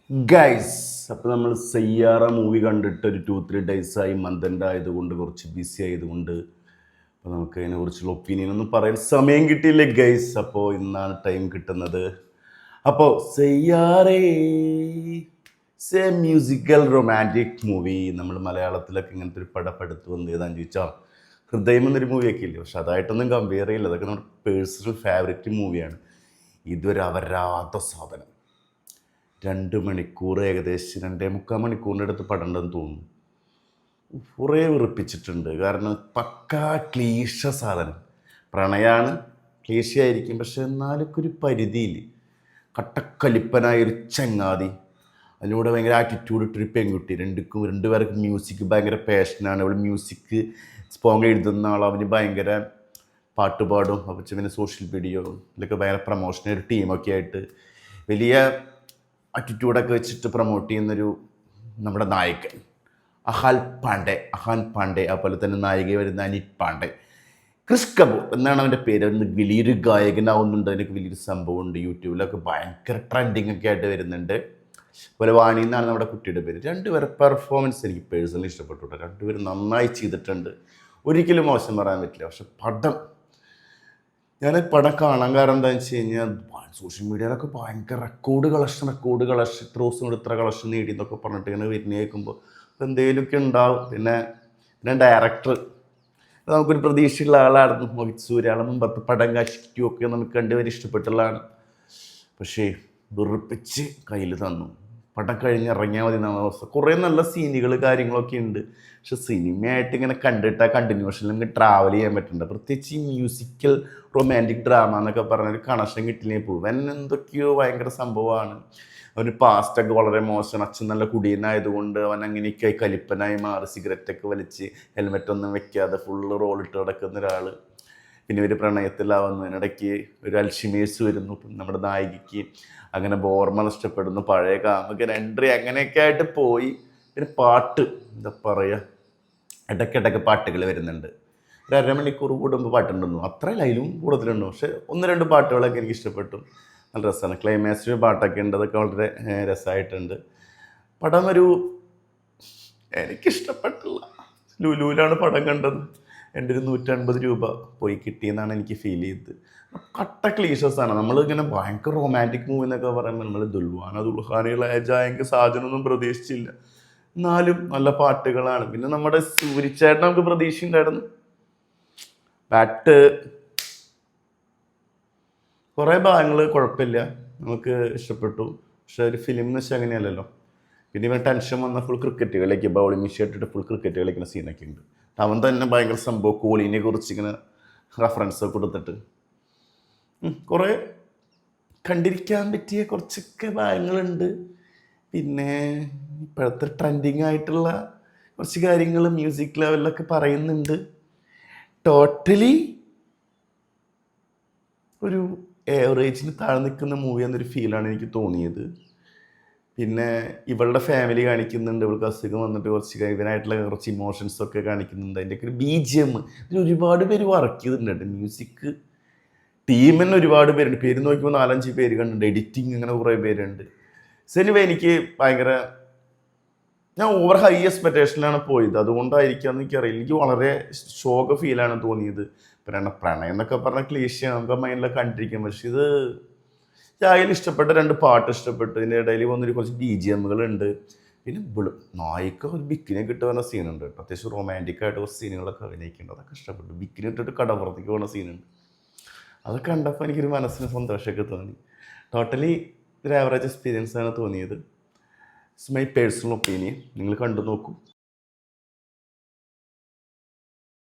Guys, അപ്പോൾ നമ്മൾ സയ്യാറ movie കണ്ടിട്ട് ഒരു 2-3 ഡേയ്സായി. മന്ദൻ്റെ ആയതുകൊണ്ട് കുറച്ച് ബിസി ആയതുകൊണ്ട് അപ്പോൾ നമുക്ക് അതിനെക്കുറിച്ചുള്ള ഒപ്പീനിയൻ ഒന്നും പറയാൻ സമയം കിട്ടിയില്ലേ ഗൈസ്. അപ്പോൾ ഇന്നാണ് ടൈം കിട്ടുന്നത്. അപ്പോൾ സയ്യാറേ സേ മ്യൂസിക്കൽ റൊമാൻറ്റിക് മൂവി. നമ്മൾ മലയാളത്തിലൊക്കെ ഇങ്ങനത്തെ ഒരു പടപ്പെടുത്ത് വന്ന് ഏതാണെന്ന് ചോദിച്ചാൽ ഹൃദയം എന്നൊരു മൂവിയൊക്കെ ഇല്ലേ, പക്ഷെ അതായിട്ടൊന്നും കമ്പയർ ചെയ്യില്ല. അതൊക്കെ നമ്മുടെ പേഴ്സണൽ ഫേവറേറ്റ് മൂവിയാണ്. ഇതൊരു അവരാത്ത സാധനം. 2 മണിക്കൂർ, ഏകദേശം 2.25 മണിക്കൂറിൻ്റെ അടുത്ത് പടണ്ടെന്ന് തോന്നുന്നു. കുറേ വിറപ്പിച്ചിട്ടുണ്ട്. കാരണം പക്കാ ക്ലീശ സാധനം. പ്രണയമാണ്, ക്ലീശയായിരിക്കും, പക്ഷെ എന്നാലൊക്കെ ഒരു പരിധിയിൽ കട്ടക്കലിപ്പനായൊരു ചങ്ങാതി, അതിലൂടെ ഭയങ്കര ആറ്റിറ്റ്യൂഡ് ഇട്ടൊരു പെൺകുട്ടി. രണ്ടുപേർക്ക് മ്യൂസിക് ഭയങ്കര പാഷനാണ്. അവൾ മ്യൂസിക് സോങ് എഴുതുന്ന ആൾ, അവന് ഭയങ്കര പാട്ട് പാടും. അപ്പോൾ പിന്നെ സോഷ്യൽ മീഡിയ ഇതിലൊക്കെ ഭയങ്കര പ്രമോഷൻ, ഒരു ടീമൊക്കെ ആയിട്ട് വലിയ ആറ്റിറ്റ്യൂഡൊക്കെ വെച്ചിട്ട് പ്രൊമോട്ട് ചെയ്യുന്നൊരു നമ്മുടെ നായകൻ അഹാൻ പാണ്ഡെ. അതുപോലെ തന്നെ നായിക വരുന്ന അനിത് പാണ്ഡെ. ക്രിസ് കപൂർ എന്നാണ് അവൻ്റെ പേര്. അവന് വലിയൊരു ഗായകനാവുന്നുണ്ട്. അതിനൊക്കെ വലിയൊരു സംഭവമുണ്ട്. യൂട്യൂബിലൊക്കെ ഭയങ്കര ട്രെൻഡിങ് ഒക്കെ ആയിട്ട് വരുന്നുണ്ട്. അതുപോലെ വാണി എന്നാണ് നമ്മുടെ കുട്ടിയുടെ പേര്. രണ്ടുപേരെ പെർഫോമൻസ് എനിക്ക് പേഴ്സണലി ഇഷ്ടപ്പെട്ടു. രണ്ടുപേരും നന്നായി ചെയ്തിട്ടുണ്ട്. ഒരിക്കലും മോശം പറയാൻ പറ്റില്ല. പക്ഷെ ഞാൻ പടം കാണാൻ കാരണം എന്താണെന്ന് വെച്ച് കഴിഞ്ഞാൽ സോഷ്യൽ മീഡിയയിലൊക്കെ ഭയങ്കര റെക്കോർഡ് കളക്ഷൻ ഇത്ര ദിവസം കൊണ്ട് ഇത്ര കളക്ഷൻ നേടി എന്നൊക്കെ പറഞ്ഞിട്ട് ഇങ്ങനെ വരുന്ന കേൾക്കുമ്പോൾ എന്തെങ്കിലുമൊക്കെ ഉണ്ടാവും. പിന്നെ ഡയറക്ടർ നമുക്കൊരു പ്രതീക്ഷയുള്ള ആളായിരുന്നു. മോഹിത് സൂര്യാളം മുമ്പത്തെ പടം കാശിക്കുമൊക്കെ നമുക്ക് കണ്ടുവരെ ഇഷ്ടപ്പെട്ടുള്ളതാണ്. പക്ഷേ വെറുപ്പിച്ച് കയ്യിൽ തന്നു. പടം കഴിഞ്ഞ് ഇറങ്ങിയാൽ മതി എന്നാണ് അവസ്ഥ. കുറേ നല്ല സീനുകൾ കാര്യങ്ങളൊക്കെ ഉണ്ട്. പക്ഷെ സിനിമയായിട്ട് ഇങ്ങനെ കണ്ടിട്ട് കണ്ടിന്യൂഷനിൽ നമുക്ക് ട്രാവൽ ചെയ്യാൻ പറ്റുന്നുണ്ട്. പ്രത്യേകിച്ച് ഈ മ്യൂസിക്കൽ റൊമാൻറ്റിക് ഡ്രാമ എന്നൊക്കെ പറഞ്ഞൊരു കണക്ഷൻ കിട്ടില്ലെങ്കിൽ പോകും. എന്തൊക്കെയോ ഭയങ്കര സംഭവമാണ്. അവന് പാസ്റ്റൊക്കെ വളരെ മോശമാണ്. അച്ഛൻ നല്ല കുടിയനായതുകൊണ്ട് അവൻ അങ്ങനെയൊക്കെ കലിപ്പനായി മാറി. സിഗരറ്റൊക്കെ വലിച്ച് ഹെൽമെറ്റൊന്നും വെക്കാതെ ഫുള്ള് റോളിട്ട് കിടക്കുന്ന ഒരാൾ. പിന്നെ ഒരു പ്രണയത്തിലാവുന്നതിനിടയ്ക്ക് ഒരു അൽഷിമേഴ്സ് വരുന്നു നമ്മുടെ നായികയ്ക്ക്. അങ്ങനെ ഓർമ്മ നഷ്ടപ്പെടുന്നു. പഴയ കാമകൻ എൻട്രി അങ്ങനെയൊക്കെ ആയിട്ട് പോയി. പിന്നെ പാട്ട് എന്താ പറയുക, ഇടയ്ക്കിടയ്ക്ക് പാട്ടുകൾ വരുന്നുണ്ട്. ഒരു 1.5 മണിക്കൂർ കൂടുമ്പോൾ പാട്ടുണ്ടെന്നു, അത്ര ലൈലും കൂടുതലുണ്ട്. പക്ഷെ 1-2 പാട്ടുകളൊക്കെ എനിക്ക് ഇഷ്ടപ്പെട്ടു. നല്ല രസമാണ്. ക്ലൈമാക്സിൽ പാട്ടൊക്കെ ഉണ്ട്, അതൊക്കെ വളരെ രസമായിട്ടുണ്ട്. പടം എനിക്കിഷ്ടപ്പെട്ടില്ല. ലുലുവിലാണ് പടം കണ്ടത്. എൻ്റെ ഒരു 150 രൂപ പോയി കിട്ടിയെന്നാണ് എനിക്ക് ഫീൽ ചെയ്തത്. കട്ട ക്ലീഷസാണ്. നമ്മളിങ്ങനെ ഭയങ്കര റൊമാൻറ്റിക് മൂവി എന്നൊക്കെ പറയുമ്പോൾ നമ്മൾ ദുൽഹാനികളായ ജായങ്ക സാജനൊന്നും പ്രതീക്ഷിച്ചില്ല. എന്നാലും നല്ല പാട്ടുകളാണ്. പിന്നെ നമ്മുടെ സൂര്യച്ചേട്ടൻ നമുക്ക് പ്രതീക്ഷയുണ്ടായിരുന്നു. ബാറ്റ് കുറേ ഭാഗങ്ങൾ കുഴപ്പമില്ല, നമുക്ക് ഇഷ്ടപ്പെട്ടു. പക്ഷെ ഒരു ഫിലിം എന്ന് വെച്ചാൽ അങ്ങനെയല്ലല്ലോ. പിന്നെ ഇവൻ ടെൻഷൻ വന്ന ഫുൾ ക്രിക്കറ്റ് കളിക്കുക, ബൗളിംഗ് മെഷീൻ ഇട്ടിട്ട് ഫുൾ ക്രിക്കറ്റ് കളിക്കുന്ന സീനൊക്കെ ഉണ്ട്. അവൻ തന്നെ ഭയങ്കര സംഭവം കോഹ്ലിനെ കുറിച്ച് ഇങ്ങനെ റെഫറൻസ് കൊടുത്തിട്ട് കുറേ കണ്ടിരിക്കാൻ പറ്റിയ കുറച്ചൊക്കെ ഭാഗങ്ങളുണ്ട്. പിന്നെ ഇപ്പോഴത്തെ ട്രെൻഡിങ് ആയിട്ടുള്ള കുറച്ച് കാര്യങ്ങൾ മ്യൂസിക് ലെവലിലൊക്കെ പറയുന്നുണ്ട്. ടോട്ടലി ഒരു ഏവറേജിന് താഴെ നിൽക്കുന്ന മൂവി എന്നൊരു ഫീലാണ് എനിക്ക് തോന്നിയത്. പിന്നെ ഇവളുടെ ഫാമിലി കാണിക്കുന്നുണ്ട്. ഇവൾക്ക് അസുഖം വന്നിട്ട് ഇവനായിട്ടുള്ള കുറച്ച് ഇമോഷൻസൊക്കെ കാണിക്കുന്നുണ്ട്. അതിൻ്റെയൊക്കെ ഒരു BGM ഇതിൽ ഒരുപാട് പേര് വർക്ക് ചെയ്തിട്ടുണ്ട്. മ്യൂസിക് ടീം തന്നെ ഒരുപാട് പേരുണ്ട്. പേര് നോക്കിയപ്പോൾ 4-5 പേര് കണ്ടിട്ടുണ്ട്. എഡിറ്റിങ് അങ്ങനെ കുറേ പേരുണ്ട്. സിനിമ എനിക്ക് ഞാൻ ഓവർ ഹൈ എക്സ്പെക്റ്റേഷനിലാണ് പോയത്. അതുകൊണ്ടായിരിക്കാമെന്ന് എനിക്കറിയില്ല. എനിക്ക് വളരെ ശോക ഫീലാണ് തോന്നിയത്. പ്രണയം എന്നൊക്കെ പറഞ്ഞാൽ ക്ലീശയാണ്, നമുക്ക് മൈൻഡിലൊക്കെ കണ്ടിരിക്കാം. പക്ഷെ ഇത് അതിൽ ഇഷ്ടപ്പെട്ട 2 പാട്ട് ഇഷ്ടപ്പെട്ടു. ഇതിൻ്റെ ഇടയിൽ വന്നൊരു കുറച്ച് BGMകളുണ്ട്. പിന്നെ നായിക ഒരു ബിക്കിനെ കിട്ടുക പറഞ്ഞ സീനുണ്ട് കേട്ടോ. അത്യാവശ്യം റൊമാൻറ്റിക് ആയിട്ട് കുറച്ച് സീനുകളൊക്കെ അഭിനയിക്കുന്നുണ്ട്. അതൊക്കെ ഇഷ്ടപ്പെട്ടു. ബിക്കിനെ ഇട്ടിട്ട് കടപ്പുറത്തേക്ക് പോകുന്ന സീനുണ്ട്. അതൊക്കെ കണ്ടപ്പോൾ എനിക്കൊരു മനസ്സിന് സന്തോഷമൊക്കെ തോന്നി. ടോട്ടലി ഒരു ആവറേജ് എക്സ്പീരിയൻസ് ആണ് തോന്നിയത്. It's my personal opinion. നിങ്ങൾ കണ്ടു നോക്കൂ.